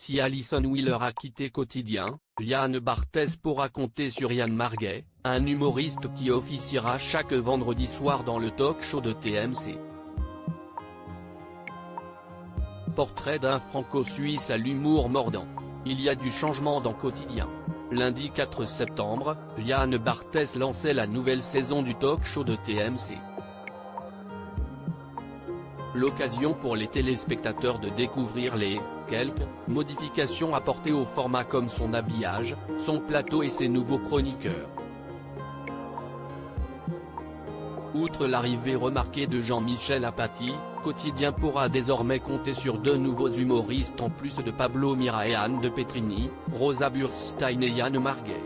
Si Alison Wheeler a quitté Quotidien, Yann Barthès pourra compter sur Yann Marguet, un humoriste qui officiera chaque vendredi soir dans le talk-show de TMC. Portrait d'un franco-suisse à l'humour mordant. Il y a du changement dans Quotidien. Lundi 4 septembre, Yann Barthès lançait la nouvelle saison du talk-show de TMC. L'occasion pour les téléspectateurs de découvrir les quelques modifications apportées au format comme son habillage, son plateau et ses nouveaux chroniqueurs. Outre l'arrivée remarquée de Jean-Michel Apathy, Quotidien pourra désormais compter sur deux nouveaux humoristes en plus de Pablo Mira et Anne de Petrini, Rosa Burstein et Yann Marguet.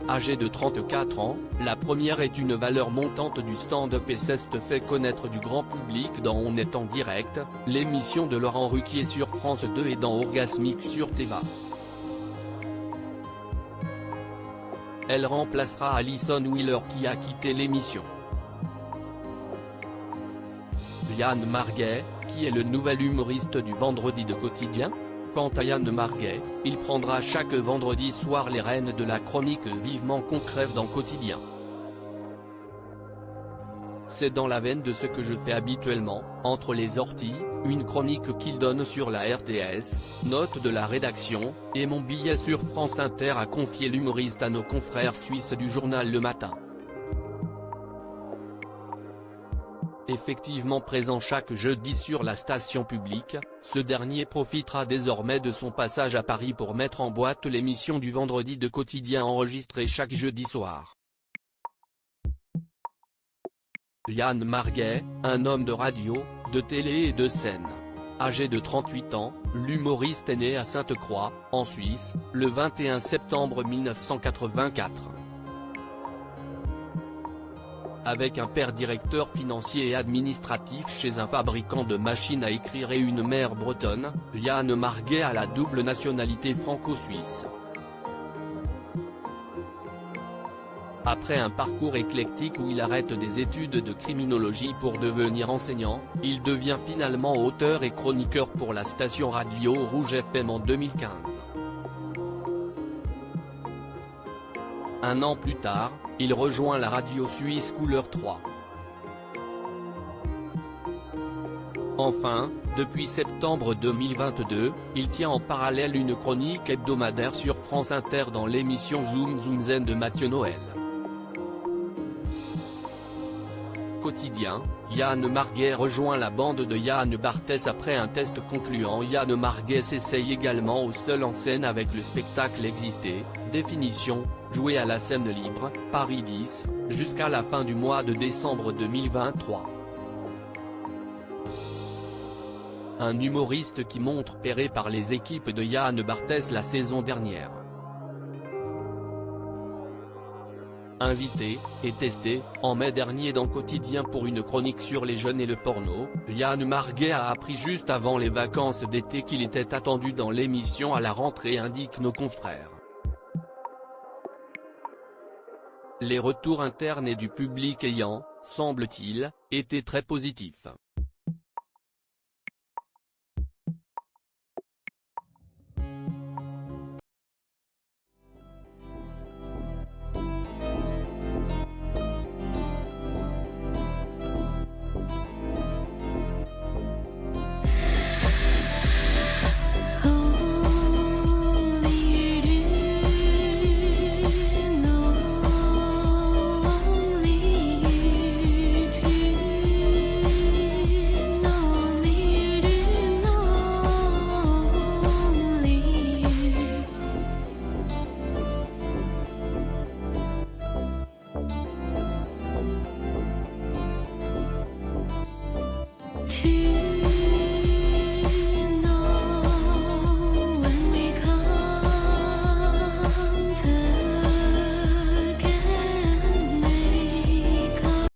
Âgée de 34 ans, la première est une valeur montante du stand-up et s'est fait connaître du grand public dans On est en direct, l'émission de Laurent Ruquier sur France 2 et dans Orgasmique sur Téva. Elle remplacera Alison Wheeler qui a quitté l'émission. Yann Marguet, qui est le nouvel humoriste du vendredi de Quotidien. Quant à Yann Marguet, il prendra chaque vendredi soir les rênes de la chronique Vivement qu'on crève dans Quotidien. C'est dans la veine de ce que je fais habituellement, entre les orties, une chronique qu'il donne sur la RTS, note de la rédaction, et mon billet sur France Inter, a confié l'humoriste à nos confrères suisses du journal Le Matin. Effectivement présent chaque jeudi sur la station publique, ce dernier profitera désormais de son passage à Paris pour mettre en boîte l'émission du vendredi de Quotidien enregistrée chaque jeudi soir. Yann Marguet, un homme de radio, de télé et de scène. Âgé de 38 ans, l'humoriste est né à Sainte-Croix, en Suisse, le 21 septembre 1984. Avec un père directeur financier et administratif chez un fabricant de machines à écrire et une mère bretonne, Yann Marguet a la double nationalité franco-suisse. Après un parcours éclectique où il arrête des études de criminologie pour devenir enseignant, il devient finalement auteur et chroniqueur pour la station radio Rouge FM en 2015. Un an plus tard, il rejoint la radio suisse Couleur 3. Enfin, depuis septembre 2022, il tient en parallèle une chronique hebdomadaire sur France Inter dans l'émission Zoom Zoom Zen de Mathieu Noël. Quotidien, Yann Marguet rejoint la bande de Yann Barthès après un test concluant. Yann Marguet s'essaye également au seul en scène avec le spectacle Exister, définition, joué à la scène libre, Paris 10, jusqu'à la fin du mois de décembre 2023. Un humoriste qui montre péré par les équipes de Yann Barthès la saison dernière. Invité, et testé, en mai dernier dans Quotidien pour une chronique sur les jeunes et le porno, Yann Marguet a appris juste avant les vacances d'été qu'il était attendu dans l'émission à la rentrée, indiquent nos confrères. Les retours internes et du public ayant, semble-t-il, été très positifs.